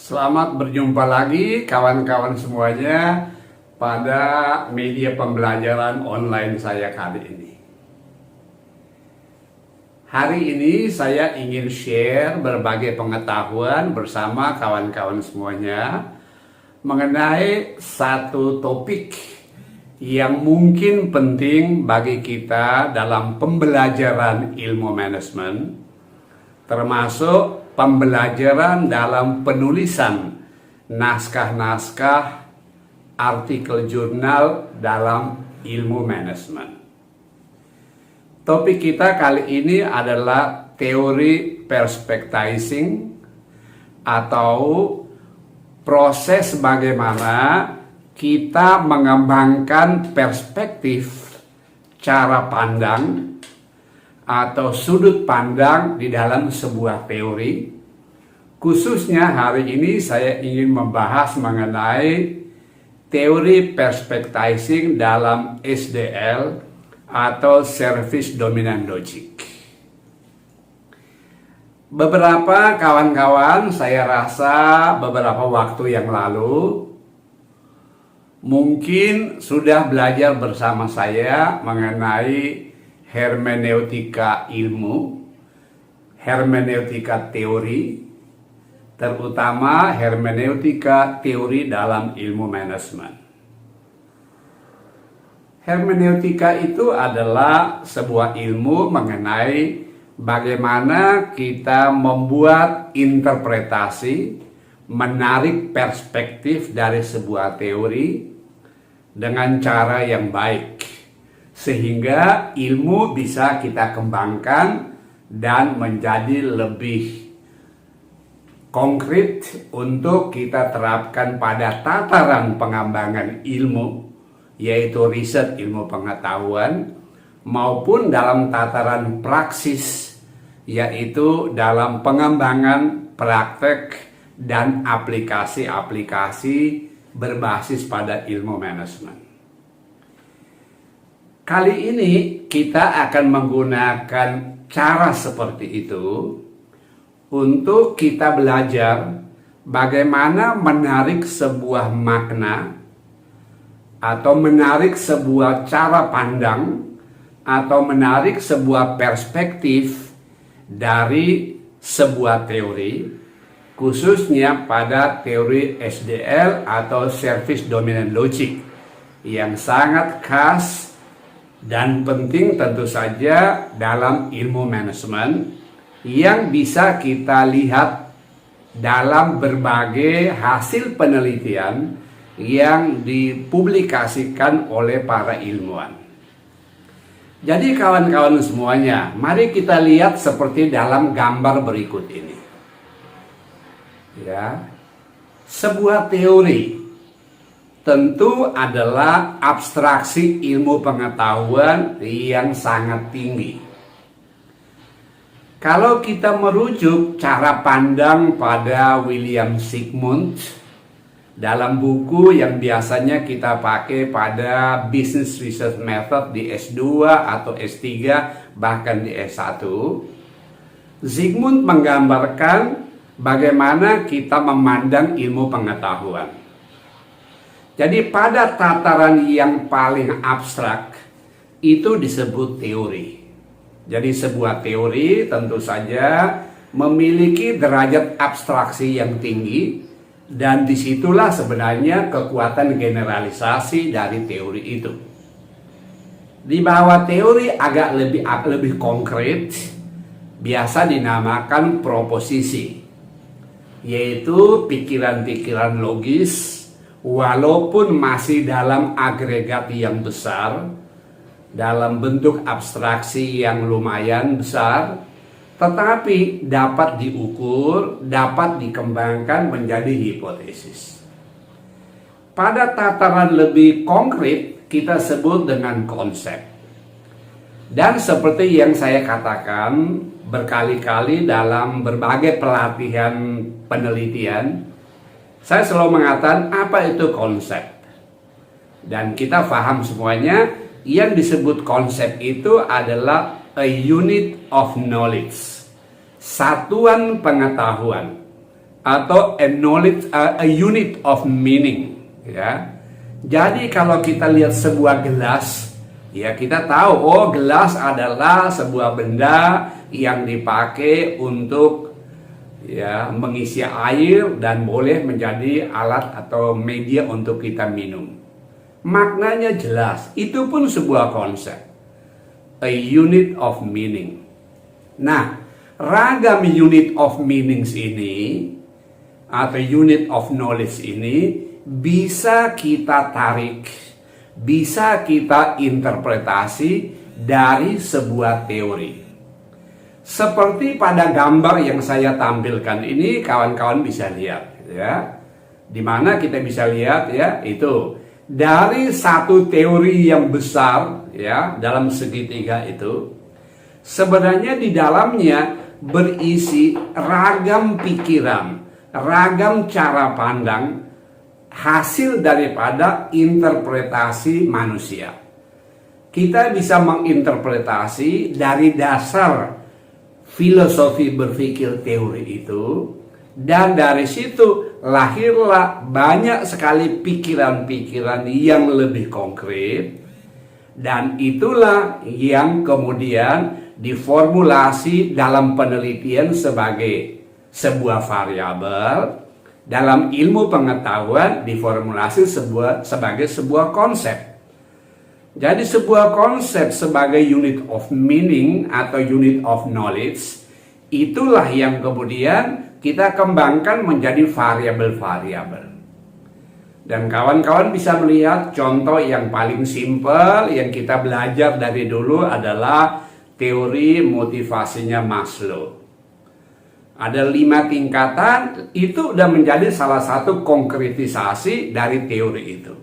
Selamat berjumpa lagi kawan-kawan semuanya pada media pembelajaran online saya kali ini. Hari ini saya ingin share berbagai pengetahuan bersama kawan-kawan semuanya mengenai satu topik yang mungkin penting bagi kita dalam pembelajaran ilmu manajemen, termasuk pembelajaran dalam penulisan naskah-naskah artikel jurnal dalam ilmu manajemen. Topik kita kali ini adalah teori perspectizing atau proses bagaimana kita mengembangkan perspektif cara pandang atau sudut pandang di dalam sebuah teori. Khususnya hari ini saya ingin membahas mengenai teori perspectizing dalam SDL atau Service Dominant Logic. Beberapa kawan-kawan saya rasa beberapa waktu yang lalu mungkin sudah belajar bersama saya mengenai hermeneutika ilmu, hermeneutika teori, terutama hermeneutika teori dalam ilmu manajemen. Hermeneutika itu adalah sebuah ilmu mengenai bagaimana kita membuat interpretasi, menarik perspektif dari sebuah teori dengan cara yang baik, sehingga ilmu bisa kita kembangkan dan menjadi lebih konkret untuk kita terapkan pada tataran pengembangan ilmu, yaitu riset ilmu pengetahuan, maupun dalam tataran praksis, yaitu dalam pengembangan praktek dan aplikasi-aplikasi berbasis pada ilmu manajemen. Kali ini kita akan menggunakan cara seperti itu untuk kita belajar bagaimana menarik sebuah makna atau menarik sebuah cara pandang atau menarik sebuah perspektif dari sebuah teori, khususnya pada teori SDL atau Service Dominant Logic yang sangat khas dan penting tentu saja dalam ilmu manajemen yang bisa kita lihat dalam berbagai hasil penelitian yang dipublikasikan oleh para ilmuwan. Jadi kawan-kawan semuanya, mari kita lihat seperti dalam gambar berikut ini. Ya, sebuah teori tentu adalah abstraksi ilmu pengetahuan yang sangat tinggi. Kalau kita merujuk cara pandang pada William Sigmund dalam buku yang biasanya kita pakai pada Business Research Method di S2 atau S3 bahkan di S1, Sigmund menggambarkan bagaimana kita memandang ilmu pengetahuan. Jadi pada tataran yang paling abstrak itu disebut teori. Jadi sebuah teori tentu saja memiliki derajat abstraksi yang tinggi dan disitulah sebenarnya kekuatan generalisasi dari teori itu. Di bawah teori agak lebih konkret biasa dinamakan proposisi, yaitu pikiran-pikiran logis walaupun masih dalam agregat yang besar, dalam bentuk abstraksi yang lumayan besar, tetapi dapat diukur, dapat dikembangkan menjadi hipotesis. Pada tataran lebih konkret, kita sebut dengan konsep. Dan seperti yang saya katakan berkali-kali dalam berbagai pelatihan penelitian, saya selalu mengatakan apa itu konsep. Dan kita paham semuanya, yang disebut konsep itu adalah a unit of knowledge, satuan pengetahuan atau a unit of meaning, ya. Jadi kalau kita lihat sebuah gelas, ya kita tahu, oh gelas adalah sebuah benda yang dipakai untuk ya mengisi air dan boleh menjadi alat atau media untuk kita minum. Maknanya jelas, itu pun sebuah konsep, a unit of meaning. Nah, ragam unit of meanings ini atau unit of knowledge ini bisa kita tarik, bisa kita interpretasi dari sebuah teori. Seperti pada gambar yang saya tampilkan ini, kawan-kawan bisa lihat, ya. Di mana kita bisa lihat, ya, itu dari satu teori yang besar, ya, dalam segitiga itu, sebenarnya di dalamnya berisi ragam pikiran, ragam cara pandang, hasil daripada interpretasi manusia. Kita bisa menginterpretasi dari dasar filosofi berpikir teori itu, dan dari situ lahirlah banyak sekali pikiran-pikiran yang lebih konkret, dan itulah yang kemudian diformulasi dalam penelitian sebagai sebuah variabel. Dalam ilmu pengetahuan diformulasi sebagai sebuah konsep. Jadi sebuah konsep sebagai unit of meaning atau unit of knowledge, itulah yang kemudian kita kembangkan menjadi variabel-variabel. Dan kawan-kawan bisa melihat contoh yang paling simpel yang kita belajar dari dulu adalah teori motivasinya Maslow. Ada 5 tingkatan, itu sudah menjadi salah satu konkretisasi dari teori itu.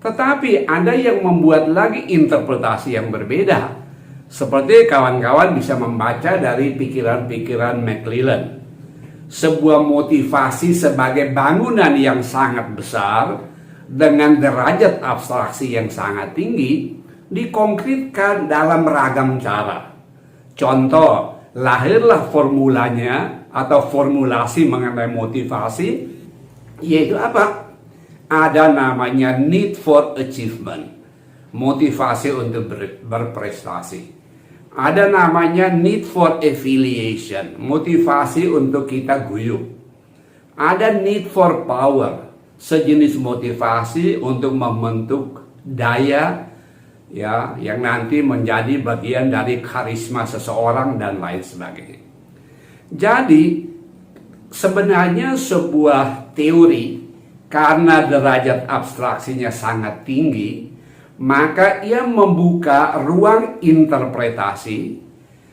Tetapi ada yang membuat lagi interpretasi yang berbeda. Seperti kawan-kawan bisa membaca dari pikiran-pikiran McClelland. Sebuah motivasi sebagai bangunan yang sangat besar dengan derajat abstraksi yang sangat tinggi dikonkretkan dalam ragam cara. Contoh, lahirlah formulanya atau formulasi mengenai motivasi, yaitu apa? Ada namanya need for achievement, motivasi untuk berprestasi. Ada namanya need for affiliation, motivasi untuk kita guyup. Ada need for power, sejenis motivasi untuk membentuk daya, ya, yang nanti menjadi bagian dari karisma seseorang dan lain sebagainya. Jadi sebenarnya sebuah teori karena derajat abstraksinya sangat tinggi, maka ia membuka ruang interpretasi,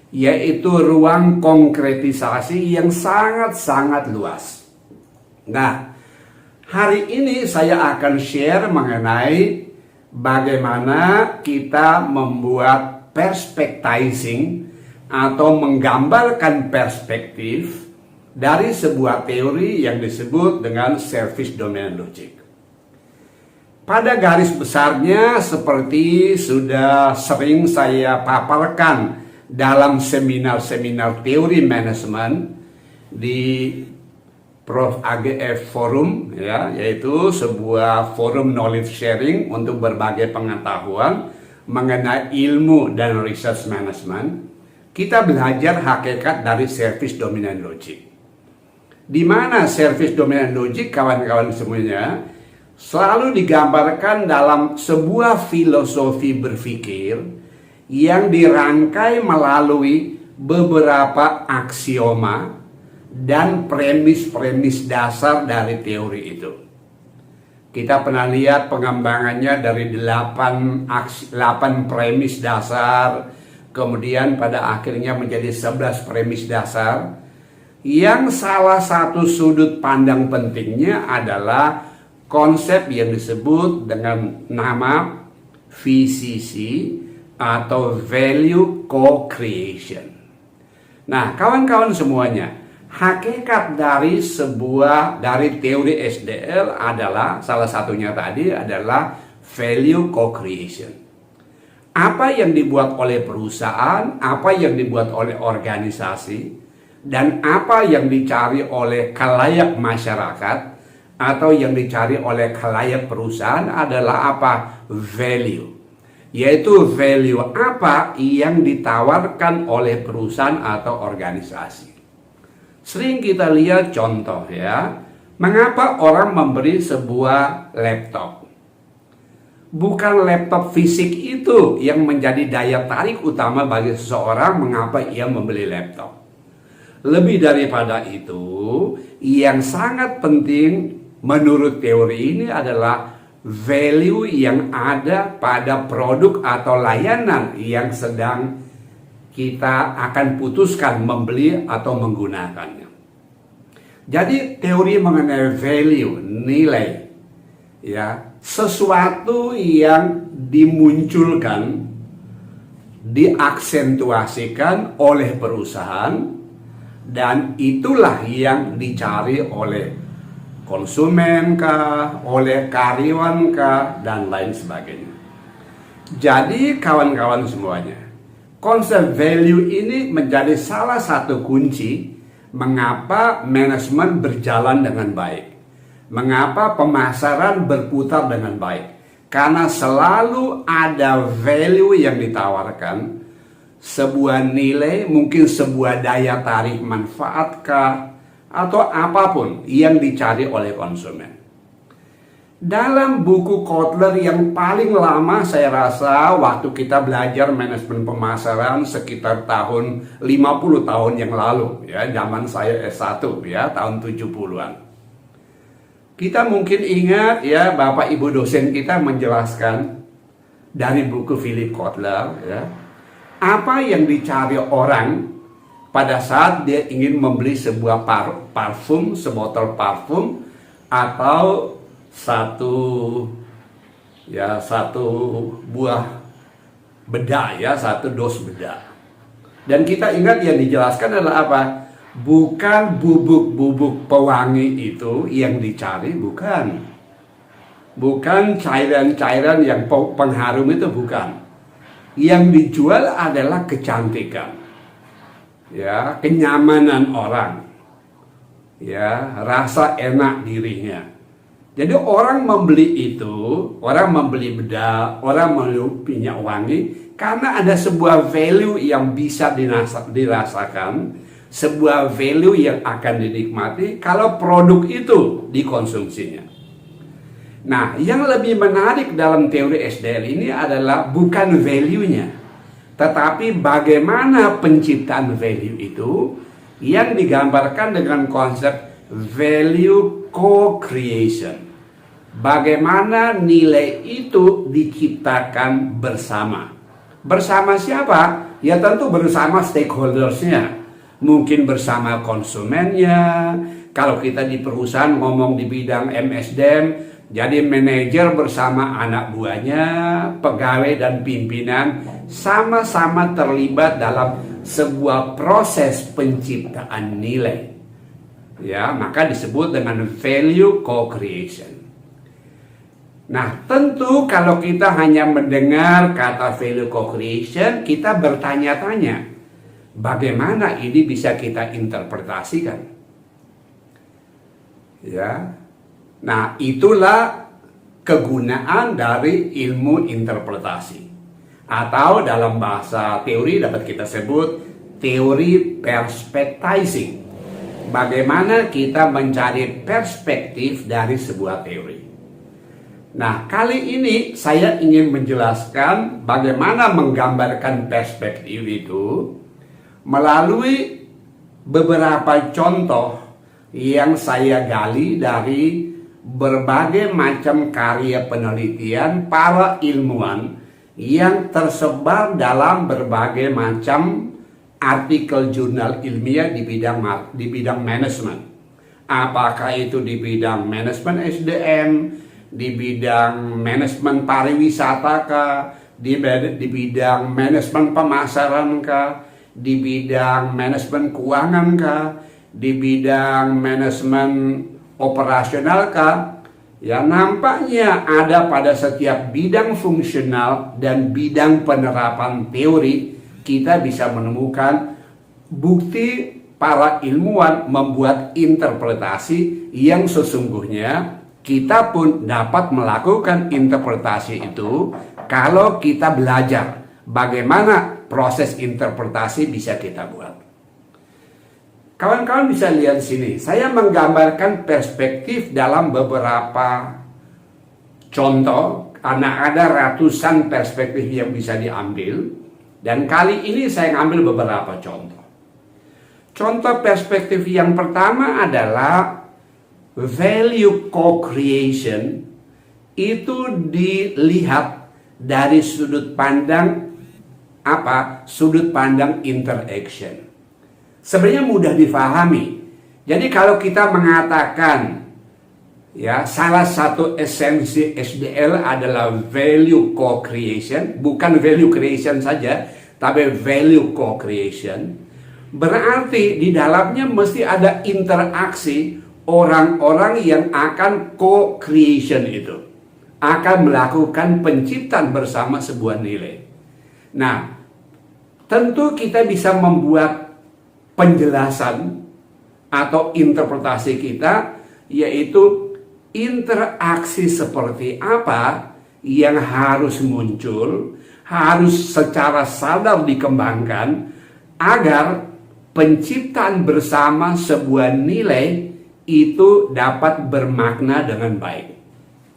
yaitu ruang konkretisasi yang sangat-sangat luas. Nah, hari ini saya akan share mengenai bagaimana kita membuat perspectizing atau menggambarkan perspektif dari sebuah teori yang disebut dengan service domain logic. Pada garis besarnya seperti sudah sering saya paparkan dalam seminar-seminar teori manajemen di Prof. AGF Forum, ya, yaitu sebuah forum knowledge sharing untuk berbagai pengetahuan mengenai ilmu dan research management. Kita belajar hakikat dari service dominant logic. Di mana service dominant logic, kawan-kawan semuanya, selalu digambarkan dalam sebuah filosofi berpikir yang dirangkai melalui beberapa aksioma dan premis-premis dasar dari teori itu. Kita pernah lihat pengembangannya dari 8 premis dasar, kemudian pada akhirnya menjadi 11 premis dasar, yang salah satu sudut pandang pentingnya adalah konsep yang disebut dengan nama VCC atau Value Co-Creation. Nah, kawan-kawan semuanya, hakikat dari teori SDL adalah, salah satunya tadi adalah value co-creation. Apa yang dibuat oleh perusahaan, apa yang dibuat oleh organisasi, dan apa yang dicari oleh khalayak masyarakat atau yang dicari oleh khalayak perusahaan adalah apa? Value. Yaitu value apa yang ditawarkan oleh perusahaan atau organisasi. Sering kita lihat contoh ya, mengapa orang membeli sebuah laptop? Bukan laptop fisik itu yang menjadi daya tarik utama bagi seseorang mengapa ia membeli laptop. Lebih daripada itu, yang sangat penting menurut teori ini adalah value yang ada pada produk atau layanan yang sedang kita akan putuskan membeli atau menggunakannya. Jadi teori mengenai value, nilai, ya, sesuatu yang dimunculkan, diaksentuasikan oleh perusahaan, dan itulah yang dicari oleh konsumen kah, oleh karyawan kah, dan lain sebagainya. Jadi kawan-kawan semuanya, konsep value ini menjadi salah satu kunci mengapa manajemen berjalan dengan baik. Mengapa pemasaran berputar dengan baik? Karena selalu ada value yang ditawarkan, sebuah nilai, mungkin sebuah daya tarik manfaatkah, atau apapun yang dicari oleh konsumen. Dalam buku Kotler yang paling lama saya rasa waktu kita belajar manajemen pemasaran sekitar tahun 50 tahun yang lalu, ya, zaman saya S1 ya, tahun 70-an. Kita mungkin ingat ya, Bapak Ibu dosen kita menjelaskan dari buku Philip Kotler ya, apa yang dicari orang pada saat dia ingin membeli sebuah parfum, sebotol parfum, atau satu buah bedak ya, satu dos bedak. Dan kita ingat yang dijelaskan adalah apa? Bukan bubuk-bubuk pewangi itu yang dicari, bukan. Bukan cairan-cairan yang pengharum itu, bukan. Yang dijual adalah kecantikan. Ya, kenyamanan orang. Ya, rasa enak dirinya. Jadi orang membeli itu, orang membeli bedak, orang membeli minyak wangi karena ada sebuah value yang bisa dirasakan, sebuah value yang akan dinikmati kalau produk itu dikonsumsinya. Nah, yang lebih menarik dalam teori SDL ini adalah bukan value-nya, tetapi bagaimana penciptaan value itu yang digambarkan dengan konsep value co-creation. Bagaimana nilai itu diciptakan bersama. Bersama siapa? Ya tentu bersama stakeholders-nya. Mungkin bersama konsumennya. Kalau kita di perusahaan ngomong di bidang MSDM, jadi manajer bersama anak buahnya, pegawai dan pimpinan sama-sama terlibat dalam sebuah proses penciptaan nilai. Ya, maka disebut dengan value co-creation. Nah, tentu kalau kita hanya mendengar kata value co-creation, kita bertanya-tanya, bagaimana ini bisa kita interpretasikan? Ya. Nah, itulah kegunaan dari ilmu interpretasi. Atau dalam bahasa teori dapat kita sebut teori perspectizing. Bagaimana kita mencari perspektif dari sebuah teori. Nah, kali ini saya ingin menjelaskan bagaimana menggambarkan perspektif itu melalui beberapa contoh yang saya gali dari berbagai macam karya penelitian para ilmuwan yang tersebar dalam berbagai macam artikel jurnal ilmiah di bidang manajemen. Apakah itu di bidang manajemen SDM, di bidang manajemen pariwisata kah, di bidang manajemen pemasaran kah, di bidang manajemen keuangan kah, di bidang manajemen operasional kah, ya nampaknya ada pada setiap bidang fungsional dan bidang penerapan teori kita bisa menemukan bukti para ilmuwan membuat interpretasi yang sesungguhnya kita pun dapat melakukan interpretasi itu kalau kita belajar bagaimana proses interpretasi bisa kita buat. Kawan-kawan bisa lihat sini, saya menggambarkan perspektif dalam beberapa contoh, karena ada ratusan perspektif yang bisa diambil, dan kali ini saya ngambil beberapa contoh. Contoh perspektif yang pertama adalah value co-creation. Itu dilihat dari sudut pandang apa? Sudut pandang interaction. Sebenarnya mudah difahami. Jadi kalau kita mengatakan ya salah satu esensi SDL adalah value co-creation, bukan value creation saja, tapi value co-creation. Berarti di dalamnya mesti ada interaksi orang-orang yang akan co-creation itu. Akan melakukan penciptaan bersama sebuah nilai. Nah, tentu kita bisa membuat penjelasan atau interpretasi kita, yaitu interaksi seperti apa yang harus muncul, harus secara sadar dikembangkan, agar penciptaan bersama sebuah nilai itu dapat bermakna dengan baik,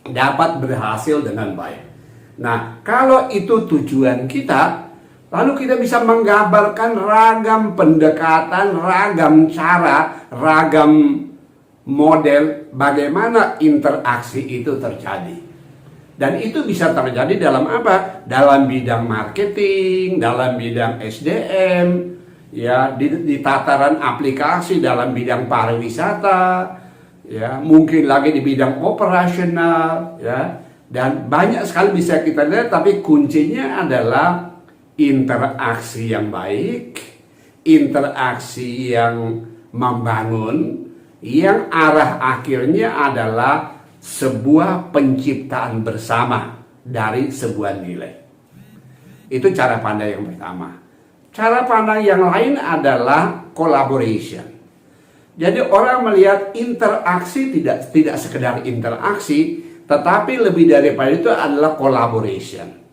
dapat berhasil dengan baik. Nah, kalau itu tujuan kita, lalu kita bisa menggambarkan ragam pendekatan, ragam cara, ragam model bagaimana interaksi itu terjadi. Dan itu bisa terjadi dalam apa? Dalam bidang marketing, dalam bidang SDM, ya, di tataran aplikasi dalam bidang pariwisata, ya, mungkin lagi di bidang operasional, ya, dan banyak sekali bisa kita lihat. Tapi kuncinya adalah interaksi yang baik, interaksi yang membangun, yang arah akhirnya adalah sebuah penciptaan bersama dari sebuah nilai. Itu cara pandang yang pertama. Cara pandang yang lain adalah collaboration. Jadi orang melihat interaksi tidak sekedar interaksi, tetapi lebih daripada itu adalah collaboration.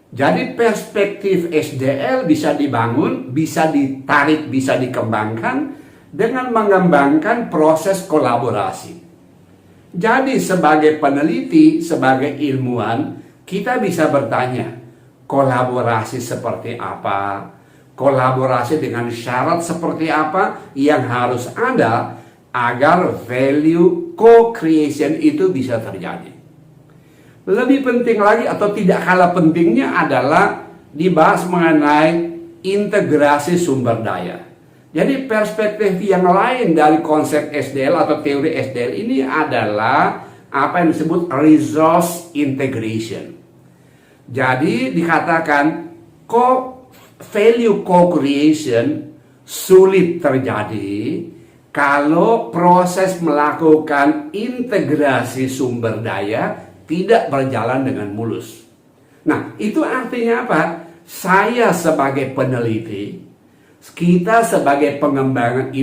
Jadi perspektif SDL bisa dibangun, bisa ditarik, bisa dikembangkan dengan mengembangkan proses kolaborasi. Jadi sebagai peneliti, sebagai ilmuwan, kita bisa bertanya, kolaborasi seperti apa? Kolaborasi dengan syarat seperti apa yang harus ada agar value co-creation itu bisa terjadi. Lebih penting lagi atau tidak kalah pentingnya adalah dibahas mengenai integrasi sumber daya. Jadi perspektif yang lain dari konsep SDL atau teori SDL ini adalah apa yang disebut resource integration. Jadi dikatakan value co-creation sulit terjadi kalau proses melakukan integrasi sumber daya tidak berjalan dengan mulus. Nah, itu artinya apa? Saya sebagai peneliti, kita sebagai pengembang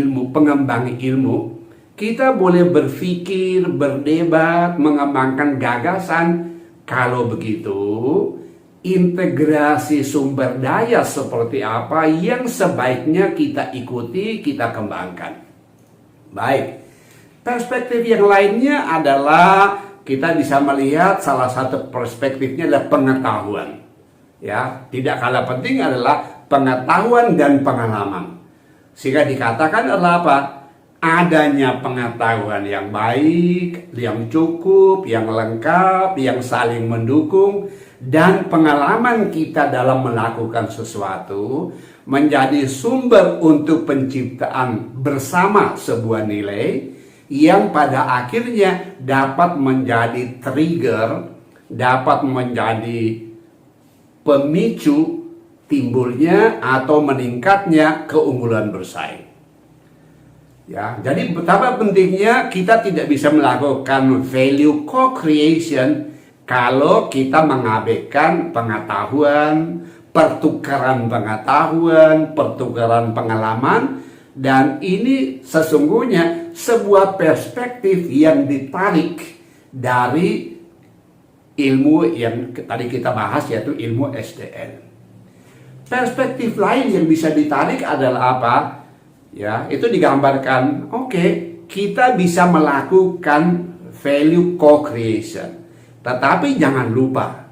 ilmu, kita boleh berpikir, berdebat, mengembangkan gagasan. Kalau begitu, integrasi sumber daya seperti apa yang sebaiknya kita ikuti, kita kembangkan. Baik, perspektif yang lainnya adalah kita bisa melihat salah satu perspektifnya adalah pengetahuan. Ya, tidak kalah penting adalah pengetahuan dan pengalaman. Sehingga dikatakan adalah apa? Adanya pengetahuan yang baik, yang cukup, yang lengkap, yang saling mendukung, dan pengalaman kita dalam melakukan sesuatu menjadi sumber untuk penciptaan bersama sebuah nilai yang pada akhirnya dapat menjadi trigger, dapat menjadi pemicu timbulnya atau meningkatnya keunggulan bersaing. Ya, jadi betapa pentingnya kita tidak bisa melakukan value co-creation kalau kita mengabaikan pengetahuan, pertukaran pengetahuan, pertukaran pengalaman Dan ini sesungguhnya sebuah perspektif yang ditarik dari ilmu yang tadi kita bahas, yaitu ilmu SDN. Perspektif lain yang bisa ditarik adalah apa? Ya, itu digambarkan, oke, kita bisa melakukan value co-creation. Tetapi jangan lupa,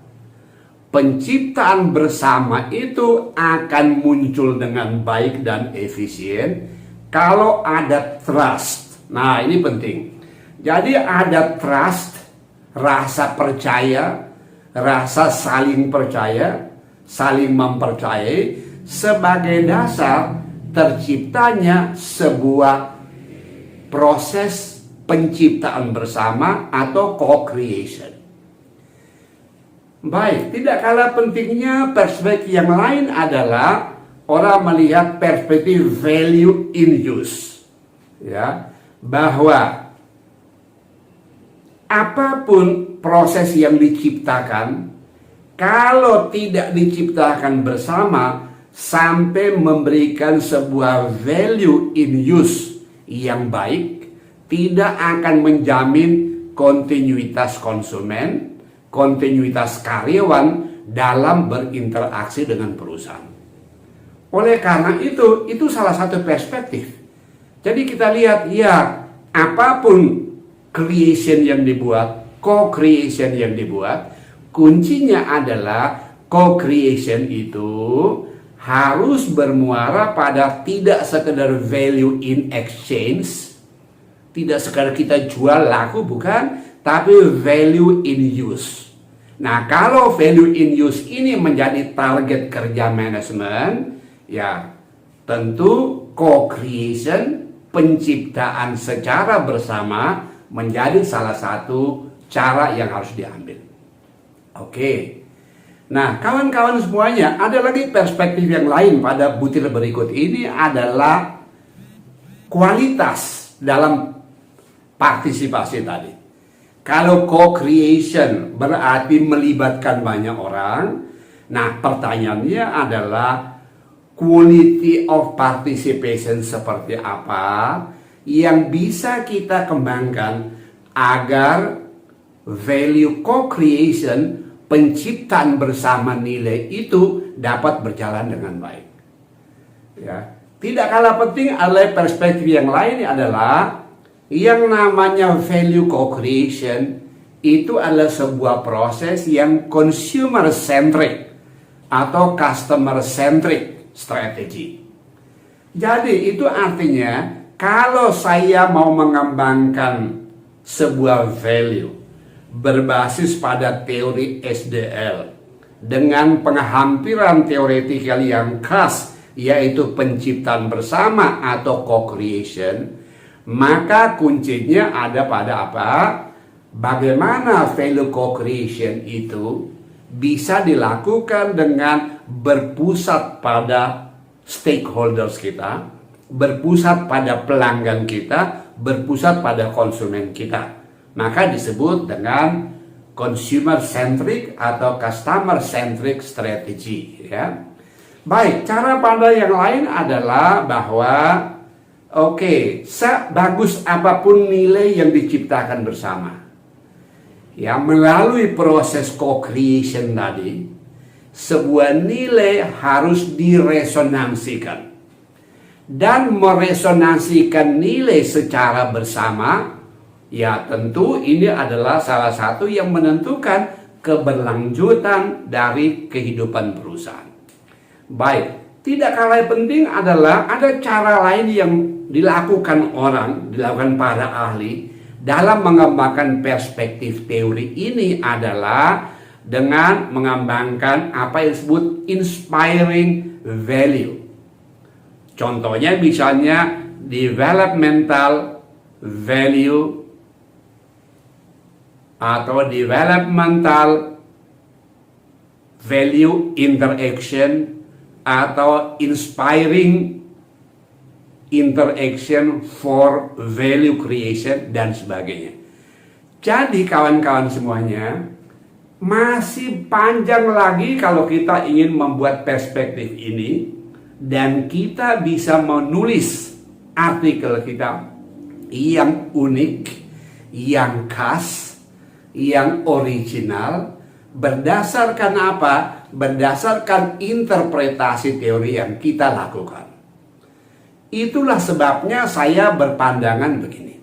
penciptaan bersama itu akan muncul dengan baik dan efisien kalau ada trust. Nah, ini penting. Jadi ada trust, rasa percaya, rasa saling percaya, saling mempercayai sebagai dasar terciptanya sebuah proses penciptaan bersama atau co-creation. Baik, tidak kalah pentingnya perspektif yang lain adalah orang melihat perspektif value in use. Ya, bahwa apapun proses yang diciptakan, kalau tidak diciptakan bersama sampai memberikan sebuah value in use yang baik, tidak akan menjamin kontinuitas konsumen, kontinuitas karyawan dalam berinteraksi dengan perusahaan. Oleh karena itu salah satu perspektif. Jadi kita lihat, ya, apapun creation yang dibuat, co-creation yang dibuat, kuncinya adalah co-creation itu harus bermuara pada tidak sekedar value in exchange, tidak sekedar kita jual laku, bukan, tapi value in use. Nah, kalau value in use ini menjadi target kerja manajemen, ya tentu co-creation, penciptaan secara bersama menjadi salah satu cara yang harus diambil. Oke. Nah, kawan-kawan semuanya, ada lagi perspektif yang lain pada butir berikut ini adalah kualitas dalam partisipasi tadi. Kalau co-creation berarti melibatkan banyak orang, nah pertanyaannya adalah quality of participation seperti apa yang bisa kita kembangkan agar value co-creation, penciptaan bersama nilai itu dapat berjalan dengan baik. Ya, tidak kalah penting adalah perspektif yang lain adalah yang namanya value co-creation itu adalah sebuah proses yang consumer centric atau customer centric strategi. Jadi itu artinya kalau saya mau mengembangkan sebuah value berbasis pada teori SDL dengan penghampiran teoretikal yang khas, yaitu penciptaan bersama atau co-creation, maka kuncinya ada pada apa? Bagaimana value co-creation itu bisa dilakukan dengan berpusat pada stakeholders kita, berpusat pada pelanggan kita, berpusat pada konsumen kita. Maka disebut dengan consumer centric atau customer centric strategy, ya. Baik, cara pandang yang lain adalah bahwa sebagus apapun nilai yang diciptakan bersama, ya, melalui proses co-creation tadi, sebuah nilai harus diresonansikan. Dan meresonansikan nilai secara bersama, ya tentu ini adalah salah satu yang menentukan keberlanjutan dari kehidupan perusahaan. Baik, tidak kalah penting adalah ada cara lain yang dilakukan para ahli dalam mengembangkan perspektif teori ini adalah dengan mengembangkan apa yang disebut inspiring value. Contohnya misalnya developmental value atau developmental value interaction atau inspiring interaction for value creation dan sebagainya. Jadi kawan-kawan semuanya, masih panjang lagi kalau kita ingin membuat perspektif ini, dan kita bisa menulis artikel kita yang unik, yang khas, yang original. Berdasarkan apa? Berdasarkan interpretasi teori yang kita lakukan. Itulah sebabnya saya berpandangan begini.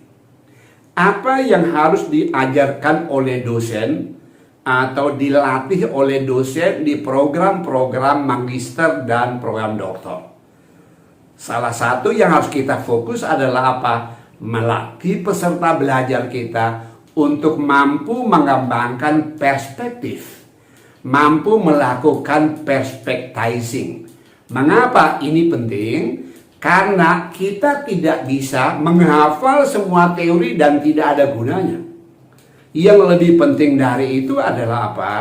Apa yang harus diajarkan oleh dosen atau dilatih oleh dosen di program-program magister dan program doktor? Salah satu yang harus kita fokus adalah apa? Melatih peserta belajar kita untuk mampu mengembangkan perspektif, mampu melakukan perspectizing. Mengapa ini penting? Karena kita tidak bisa menghafal semua teori dan tidak ada gunanya. Yang lebih penting dari itu adalah apa?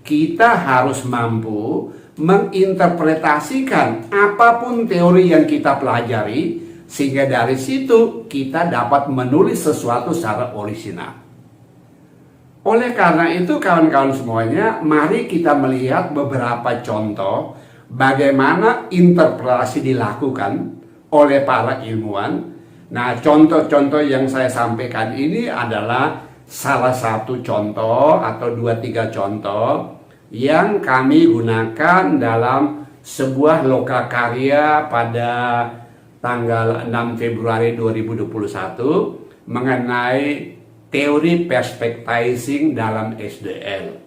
Kita harus mampu menginterpretasikan apapun teori yang kita pelajari, sehingga dari situ kita dapat menulis sesuatu secara orisinal. Oleh karena itu kawan-kawan semuanya, mari kita melihat beberapa contoh bagaimana interpretasi dilakukan oleh para ilmuwan. Nah, contoh-contoh yang saya sampaikan ini adalah salah satu contoh atau 2-3 contoh yang kami gunakan dalam sebuah lokakarya pada tanggal 6 Februari 2021 mengenai teori perspectizing dalam SDL.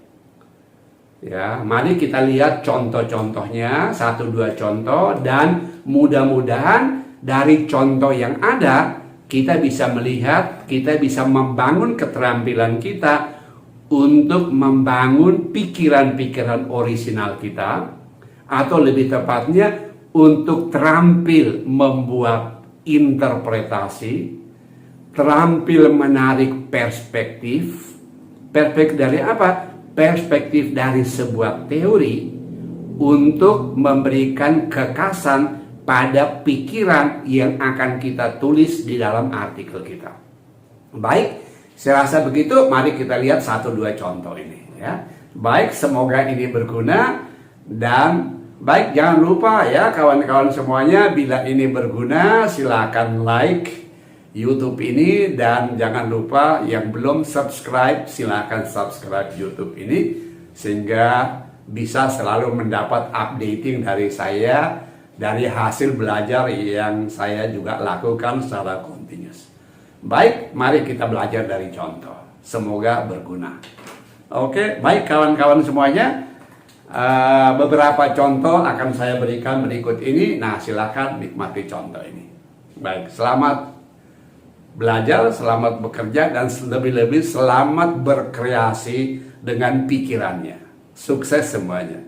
Ya, mari kita lihat contoh-contohnya, 1-2 contoh, dan mudah-mudahan dari contoh yang ada kita bisa melihat, kita bisa membangun keterampilan kita untuk membangun pikiran-pikiran orisinal kita, atau lebih tepatnya untuk terampil membuat interpretasi, terampil menarik perspektif. Perspektif dari apa? Perspektif dari sebuah teori untuk memberikan kekasan pada pikiran yang akan kita tulis di dalam artikel kita. Baik, saya rasa begitu. Mari kita lihat 1-2 contoh ini ya. Baik, semoga ini berguna. Dan baik, jangan lupa ya kawan-kawan semuanya, bila ini berguna silakan like YouTube ini, dan jangan lupa yang belum subscribe silakan subscribe YouTube ini sehingga bisa selalu mendapat updating dari saya, dari hasil belajar yang saya juga lakukan secara continuous. Baik, mari kita belajar dari contoh. Semoga berguna. Oke, baik kawan-kawan semuanya, beberapa contoh akan saya berikan berikut ini. Nah, silakan nikmati contoh ini. Baik, selamat belajar, selamat bekerja, dan lebih-lebih selamat berkreasi dengan pikirannya. Sukses semuanya.